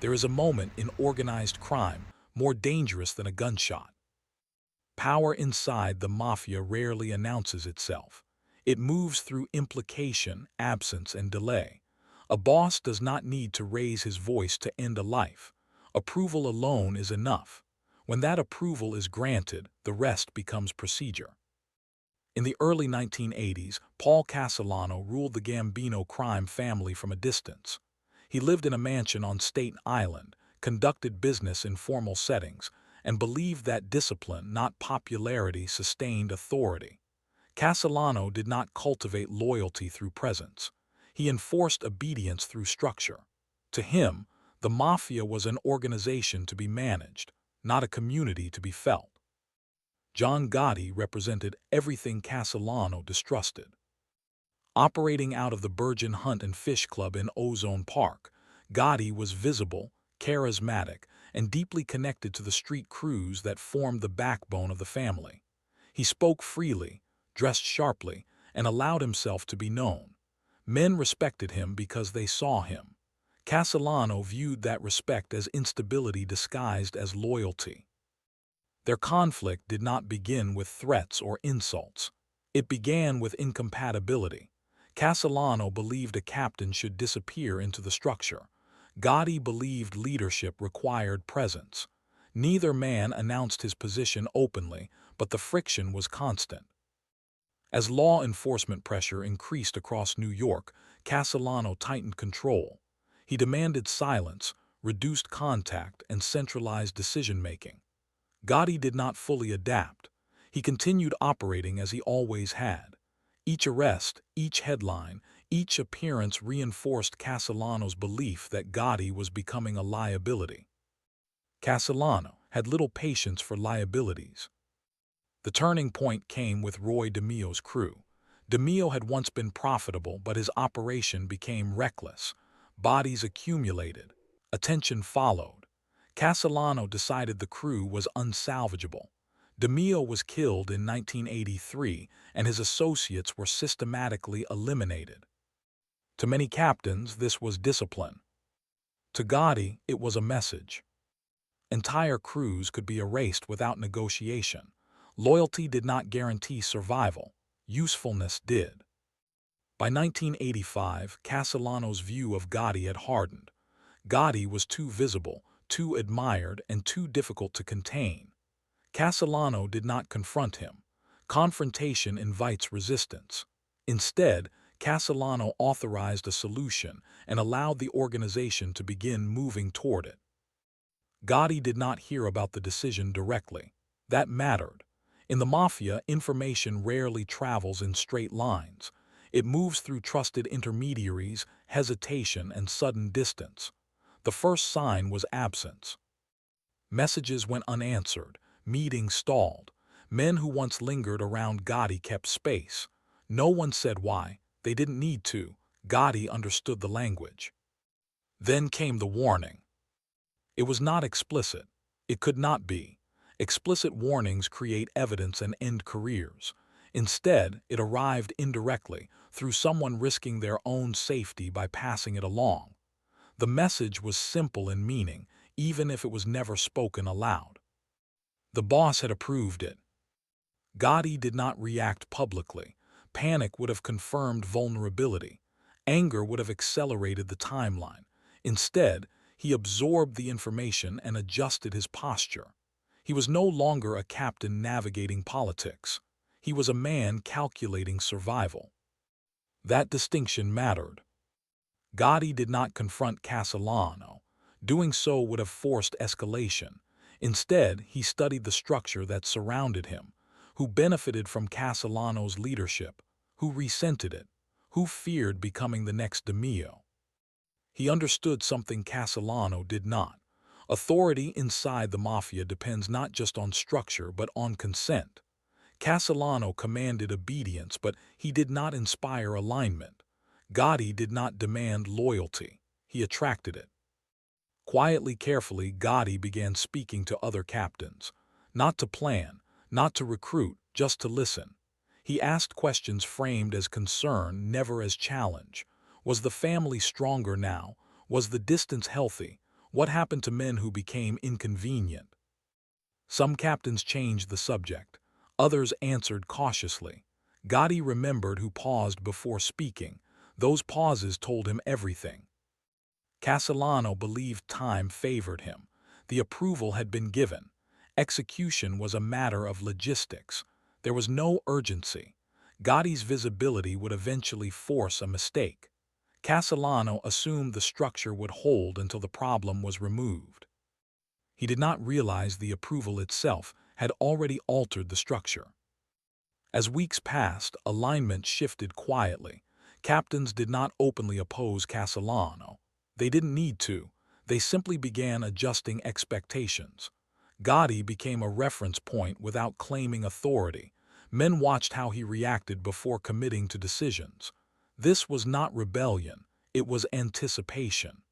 There is a moment in organized crime more dangerous than a gunshot. Power inside the mafia rarely announces itself. It moves through implication, absence, and delay. A boss does not need to raise his voice to end a life. Approval alone is enough. When that approval is granted, the rest becomes procedure. In the early 1980s, Paul Castellano ruled the Gambino crime family from a distance. He lived in a mansion on Staten Island, conducted business in formal settings, and believed that discipline, not popularity, sustained authority. Castellano did not cultivate loyalty through presence. He enforced obedience through structure. To him, the mafia was an organization to be managed, not a community to be felt. John Gotti represented everything Castellano distrusted. Operating out of the Bergen Hunt and Fish Club in Ozone Park, Gotti was visible, charismatic, and deeply connected to the street crews that formed the backbone of the family. He spoke freely, dressed sharply, and allowed himself to be known. Men respected him because they saw him. Castellano viewed that respect as instability disguised as loyalty. Their conflict did not begin with threats or insults. It began with incompatibility. Castellano believed a captain should disappear into the structure. Gotti believed leadership required presence. Neither man announced his position openly, but the friction was constant. As law enforcement pressure increased across New York, Castellano tightened control. He demanded silence, reduced contact, and centralized decision-making. Gotti did not fully adapt. He continued operating as he always had. Each arrest, each headline, each appearance reinforced Castellano's belief that Gotti was becoming a liability. Castellano had little patience for liabilities. The turning point came with Roy DeMio's crew. DeMio had once been profitable, but his operation became reckless. Bodies accumulated. Attention followed. Castellano decided the crew was unsalvageable. DeMio was killed in 1983, and his associates were systematically eliminated. To many captains, this was discipline. To Gotti, it was a message. Entire crews could be erased without negotiation. Loyalty did not guarantee survival. Usefulness did. By 1985, Castellano's view of Gotti had hardened. Gotti was too visible, too admired, and too difficult to contain. Castellano did not confront him. Confrontation invites resistance. Instead, Castellano authorized a solution and allowed the organization to begin moving toward it. Gotti did not hear about the decision directly. That mattered. In the Mafia, information rarely travels in straight lines. It moves through trusted intermediaries, hesitation, and sudden distance. The first sign was absence. Messages went unanswered. Meetings stalled. Men who once lingered around Gotti kept space. No one said why. They didn't need to. Gotti understood the language. Then came the warning. It was not explicit. It could not be. Explicit warnings create evidence and end careers. Instead, it arrived indirectly, through someone risking their own safety by passing it along. The message was simple in meaning, even if it was never spoken aloud. The boss had approved it. Gotti did not react publicly. Panic would have confirmed vulnerability. Anger would have accelerated the timeline. Instead, he absorbed the information and adjusted his posture. He was no longer a captain navigating politics. He was a man calculating survival. That distinction mattered. Gotti did not confront Castellano. Doing so would have forced escalation. Instead, he studied the structure that surrounded him, who benefited from Castellano's leadership, who resented it, who feared becoming the next DeMio. He understood something Castellano did not. Authority inside the Mafia depends not just on structure but on consent. Castellano commanded obedience, but he did not inspire alignment. Gotti did not demand loyalty. He attracted it. Quietly, carefully, Gotti began speaking to other captains. Not to plan, not to recruit, just to listen. He asked questions framed as concern, never as challenge. Was the family stronger now? Was the distance healthy? What happened to men who became inconvenient? Some captains changed the subject. Others answered cautiously. Gotti remembered who paused before speaking. Those pauses told him everything. Castellano believed time favored him. The approval had been given. Execution was a matter of logistics. There was no urgency. Gotti's visibility would eventually force a mistake. Castellano assumed the structure would hold until the problem was removed. He did not realize the approval itself had already altered the structure. As weeks passed, alignment shifted quietly. Captains did not openly oppose Castellano. They didn't need to. They simply began adjusting expectations. Gotti became a reference point without claiming authority. Men watched how he reacted before committing to decisions. This was not rebellion, it was anticipation.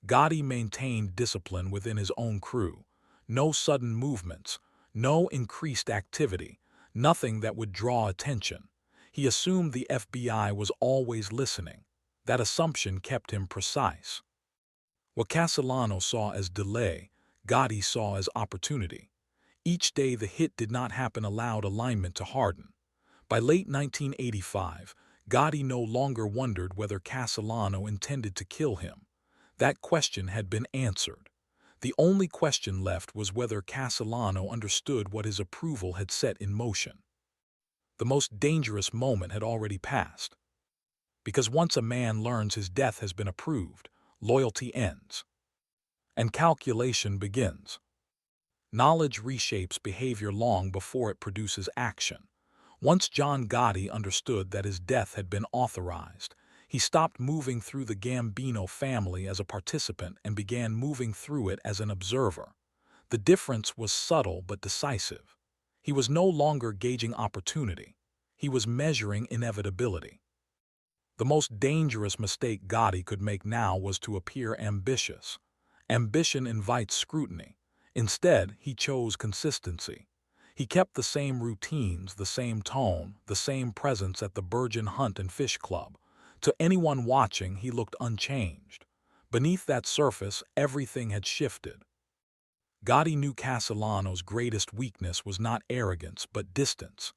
Gotti maintained discipline within his own crew. No sudden movements, no increased activity, nothing that would draw attention. He assumed the FBI was always listening. That assumption kept him precise. What Castellano saw as delay, Gotti saw as opportunity. Each day the hit did not happen allowed alignment to harden. By late 1985, Gotti no longer wondered whether Castellano intended to kill him. That question had been answered. The only question left was whether Castellano understood what his approval had set in motion. The most dangerous moment had already passed. Because once a man learns his death has been approved, loyalty ends. And calculation begins. Knowledge reshapes behavior long before it produces action. Once John Gotti understood that his death had been authorized, he stopped moving through the Gambino family as a participant and began moving through it as an observer. The difference was subtle but decisive. He was no longer gauging opportunity. He was measuring inevitability. The most dangerous mistake Gotti could make now was to appear ambitious. Ambition invites scrutiny. Instead, he chose consistency. He kept the same routines, the same tone, the same presence at the Burgeon Hunt and Fish Club. To anyone watching, he looked unchanged. Beneath that surface, everything had shifted. Gotti knew Castellano's greatest weakness was not arrogance, but distance.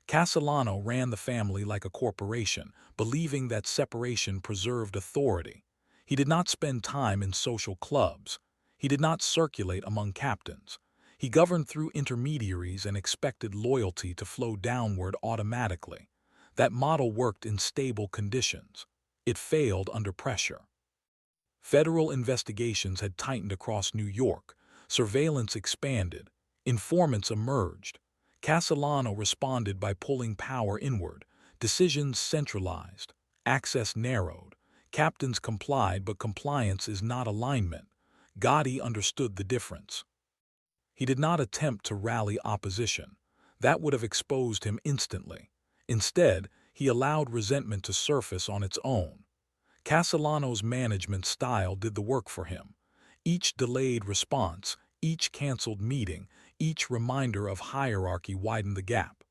Castellano ran the family like a corporation, believing that separation preserved authority. He did not spend time in social clubs. He did not circulate among captains. He governed through intermediaries and expected loyalty to flow downward automatically. That model worked in stable conditions. It failed under pressure. Federal investigations had tightened across New York. Surveillance expanded. Informants emerged. Castellano responded by pulling power inward. Decisions centralized. Access narrowed. Captains complied, but compliance is not alignment. Gotti understood the difference. He did not attempt to rally opposition. That would have exposed him instantly. Instead, he allowed resentment to surface on its own. Castellano's management style did the work for him. Each delayed response, each canceled meeting, each reminder of hierarchy widened the gap.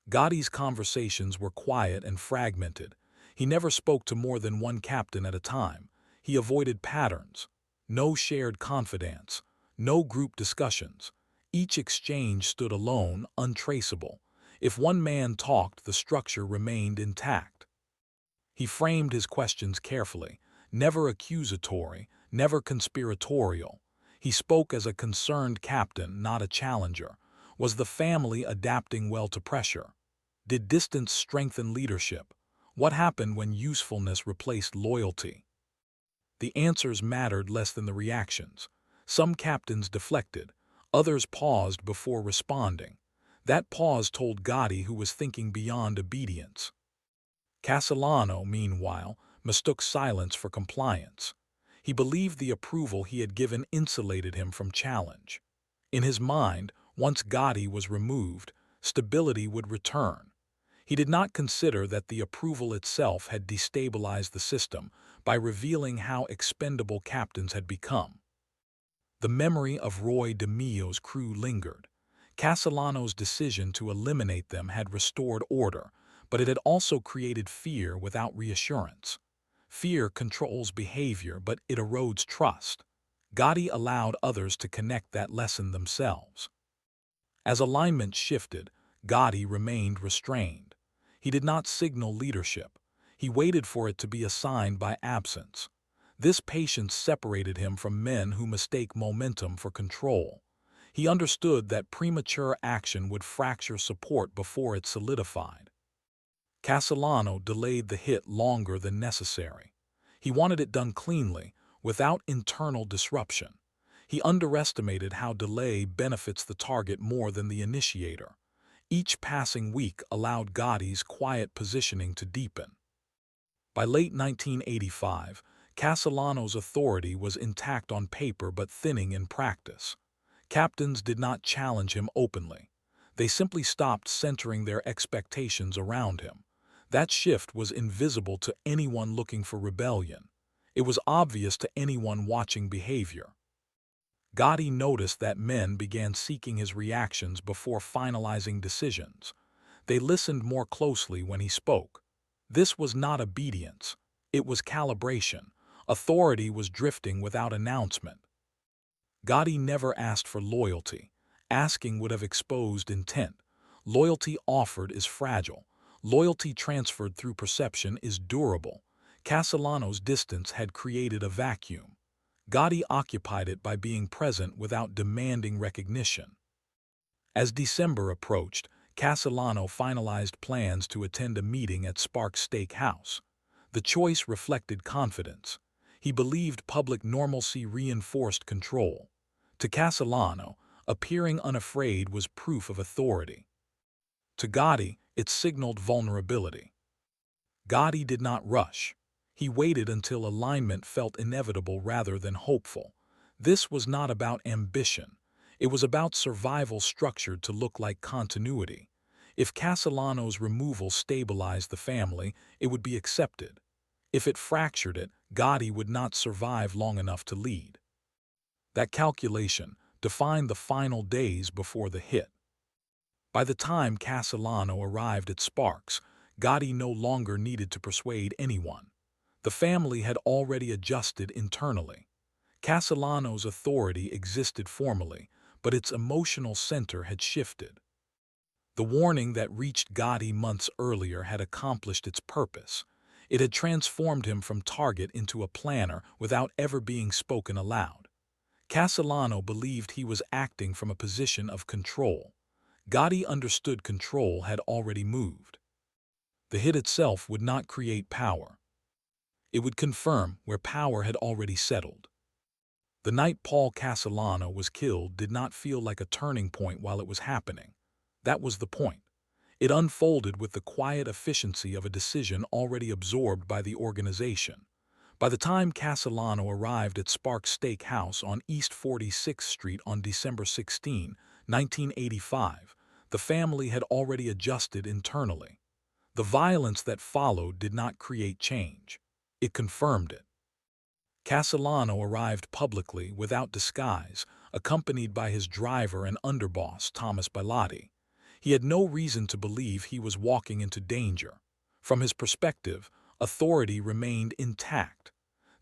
Gotti's conversations were quiet and fragmented. He never spoke to more than one captain at a time. He avoided patterns. No shared confidence. No group discussions. Each exchange stood alone, untraceable. If one man talked, the structure remained intact. He framed his questions carefully, never accusatory, never conspiratorial. He spoke as a concerned captain, not a challenger. Was the family adapting well to pressure? Did distance strengthen leadership? What happened when usefulness replaced loyalty? The answers mattered less than the reactions. Some captains deflected. Others paused before responding. That pause told Gotti who was thinking beyond obedience. Castellano, meanwhile, mistook silence for compliance. He believed the approval he had given insulated him from challenge. In his mind, once Gotti was removed, stability would return. He did not consider that the approval itself had destabilized the system by revealing how expendable captains had become. The memory of Roy DeMio's crew lingered. Castellano's decision to eliminate them had restored order, but it had also created fear without reassurance. Fear controls behavior, but it erodes trust. Gotti allowed others to connect that lesson themselves. As alignment shifted, Gotti remained restrained. He did not signal leadership. He waited for it to be assigned by absence. This patience separated him from men who mistake momentum for control. He understood that premature action would fracture support before it solidified. Castellano delayed the hit longer than necessary. He wanted it done cleanly, without internal disruption. He underestimated how delay benefits the target more than the initiator. Each passing week allowed Gotti's quiet positioning to deepen. By late 1985, Castellano's authority was intact on paper but thinning in practice. Captains did not challenge him openly. They simply stopped centering their expectations around him. That shift was invisible to anyone looking for rebellion. It was obvious to anyone watching behavior. Gotti noticed that men began seeking his reactions before finalizing decisions. They listened more closely when he spoke. This was not obedience. It was calibration. Authority was drifting without announcement. Gotti never asked for loyalty. Asking would have exposed intent. Loyalty offered is fragile. Loyalty transferred through perception is durable. Castellano's distance had created a vacuum. Gotti occupied it by being present without demanding recognition. As December approached, Castellano finalized plans to attend a meeting at Sparks Steakhouse. The choice reflected confidence. He believed public normalcy reinforced control. To Castellano, appearing unafraid was proof of authority. To Gotti, it signaled vulnerability. Gotti did not rush. He waited until alignment felt inevitable rather than hopeful. This was not about ambition. It was about survival structured to look like continuity. If Castellano's removal stabilized the family, it would be accepted. If it fractured it, Gotti would not survive long enough to lead. That calculation defined the final days before the hit. By the time Castellano arrived at Sparks, Gotti no longer needed to persuade anyone. The family had already adjusted internally. Castellano's authority existed formally, but its emotional center had shifted. The warning that reached Gotti months earlier had accomplished its purpose. It had transformed him from target into a planner without ever being spoken aloud. Castellano believed he was acting from a position of control. Gotti understood control had already moved. The hit itself would not create power. It would confirm where power had already settled. The night Paul Castellano was killed did not feel like a turning point while it was happening. That was the point. It unfolded with the quiet efficiency of a decision already absorbed by the organization. By the time Castellano arrived at Sparks Steakhouse on East 46th Street on December 16, 1985, the family had already adjusted internally. The violence that followed did not create change. It confirmed it. Castellano arrived publicly without disguise, accompanied by his driver and underboss, Thomas Bilotti. He had no reason to believe he was walking into danger. From his perspective, authority remained intact.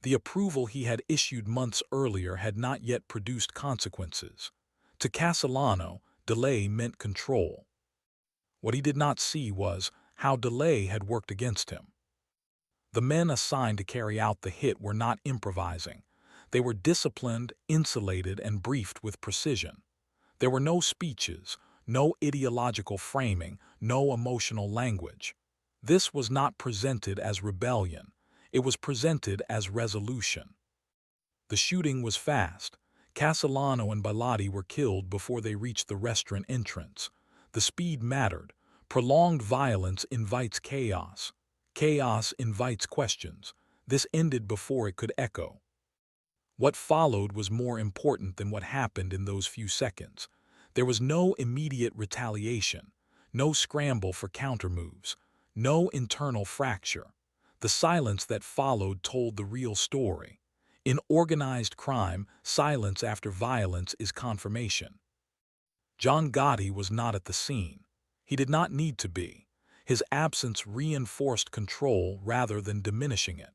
The approval he had issued months earlier had not yet produced consequences. To Castellano, delay meant control. What he did not see was how delay had worked against him. The men assigned to carry out the hit were not improvising. They were disciplined, insulated, and briefed with precision. There were no speeches, no ideological framing, no emotional language. This was not presented as rebellion. It was presented as resolution. The shooting was fast. Castellano and Bilotti were killed before they reached the restaurant entrance. The speed mattered. Prolonged violence invites chaos. Chaos invites questions. This ended before it could echo. What followed was more important than what happened in those few seconds. There was no immediate retaliation, no scramble for countermoves, no internal fracture. The silence that followed told the real story. In organized crime, silence after violence is confirmation. John Gotti was not at the scene. He did not need to be. His absence reinforced control rather than diminishing it.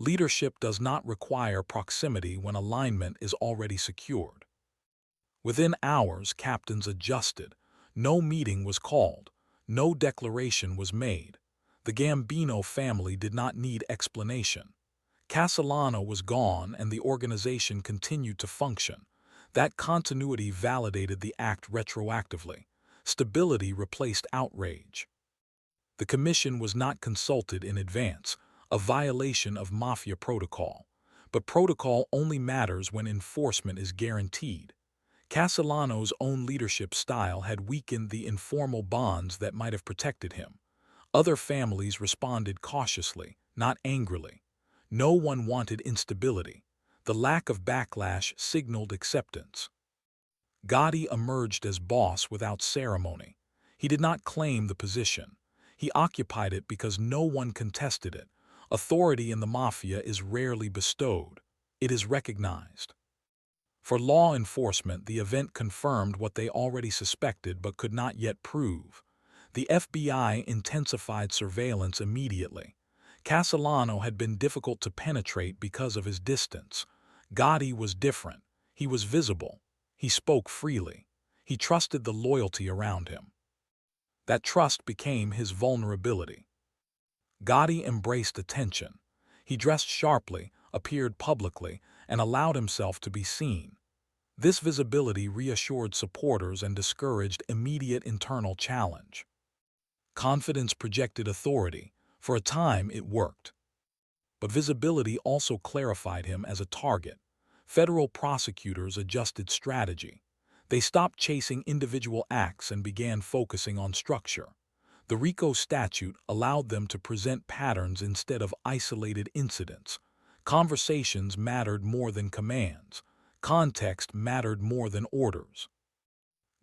Leadership does not require proximity when alignment is already secured. Within hours, captains adjusted. No meeting was called. No declaration was made. The Gambino family did not need explanation. Castellano was gone and the organization continued to function. That continuity validated the act retroactively. Stability replaced outrage. The commission was not consulted in advance, a violation of Mafia protocol. But protocol only matters when enforcement is guaranteed. Castellano's own leadership style had weakened the informal bonds that might have protected him. Other families responded cautiously, not angrily. No one wanted instability. The lack of backlash signaled acceptance. Gotti emerged as boss without ceremony. He did not claim the position. He occupied it because no one contested it. Authority in the Mafia is rarely bestowed. It is recognized. For law enforcement, the event confirmed what they already suspected but could not yet prove. The FBI intensified surveillance immediately. Castellano had been difficult to penetrate because of his distance. Gotti was different. He was visible. He spoke freely. He trusted the loyalty around him. That trust became his vulnerability. Gotti embraced attention. He dressed sharply, appeared publicly, and allowed himself to be seen. This visibility reassured supporters and discouraged immediate internal challenge. Confidence projected authority. For a time, it worked. But visibility also clarified him as a target. Federal prosecutors adjusted strategy. They stopped chasing individual acts and began focusing on structure. The RICO statute allowed them to present patterns instead of isolated incidents. Conversations mattered more than commands. Context mattered more than orders.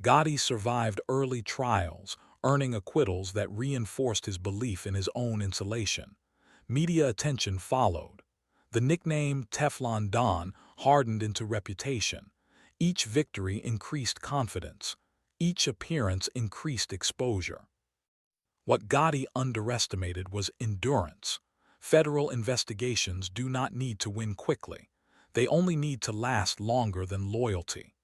Gotti survived early trials, earning acquittals that reinforced his belief in his own insulation. Media attention followed. The nickname Teflon Don hardened into reputation. Each victory increased confidence. Each appearance increased exposure. What Gotti underestimated was endurance. Federal investigations do not need to win quickly. They only need to last longer than loyalty.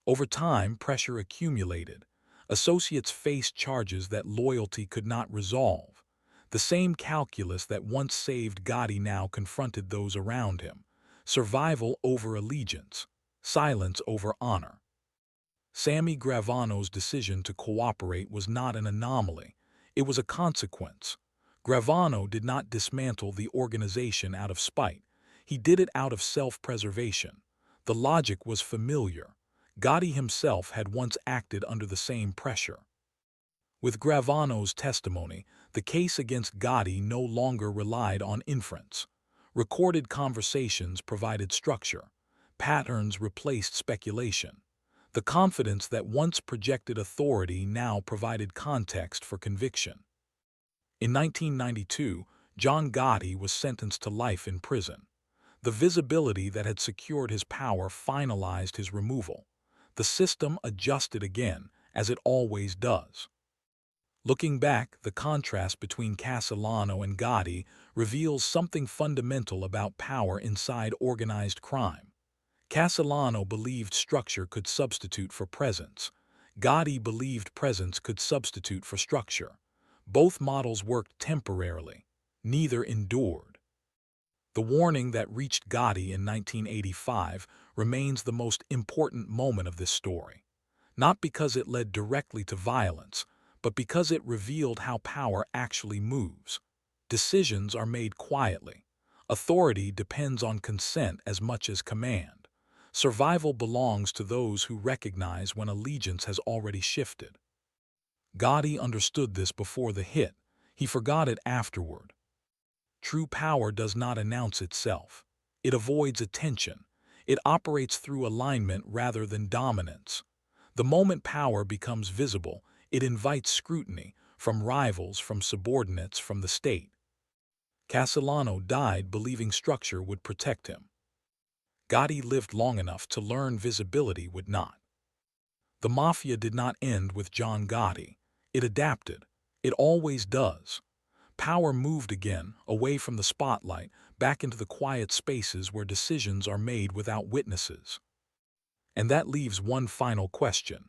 Over time, pressure accumulated. Associates faced charges that loyalty could not resolve. The same calculus that once saved Gotti now confronted those around him. Survival over allegiance. Silence over honor. Sammy Gravano's decision to cooperate was not an anomaly. It was a consequence. Gravano did not dismantle the organization out of spite. He did it out of self-preservation. The logic was familiar. Gotti himself had once acted under the same pressure. With Gravano's testimony, the case against Gotti no longer relied on inference. Recorded conversations provided structure. Patterns replaced speculation. The confidence that once projected authority now provided context for conviction. In 1992, John Gotti was sentenced to life in prison. The visibility that had secured his power finalized his removal. The system adjusted again, as it always does. Looking back, the contrast between Castellano and Gotti reveals something fundamental about power inside organized crime. Castellano believed structure could substitute for presence. Gotti believed presence could substitute for structure. Both models worked temporarily. Neither endured. The warning that reached Gotti in 1985 remains the most important moment of this story. Not because it led directly to violence, but because it revealed how power actually moves. Decisions are made quietly. Authority depends on consent as much as command. Survival belongs to those who recognize when allegiance has already shifted. Gotti understood this before the hit. He forgot it afterward. True power does not announce itself. It avoids attention. It operates through alignment rather than dominance. The moment power becomes visible, it invites scrutiny from rivals, from subordinates, from the state. Castellano died believing structure would protect him. Gotti lived long enough to learn visibility would not. The Mafia did not end with John Gotti. It adapted. It always does. Power moved again, away from the spotlight, back into the quiet spaces where decisions are made without witnesses. And that leaves one final question.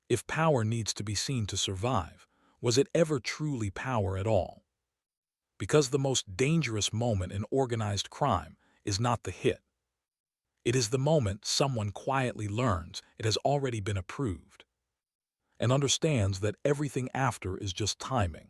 If power needs to be seen to survive, was it ever truly power at all? Because the most dangerous moment in organized crime is not the hit. It is the moment someone quietly learns it has already been approved and understands that everything after is just timing.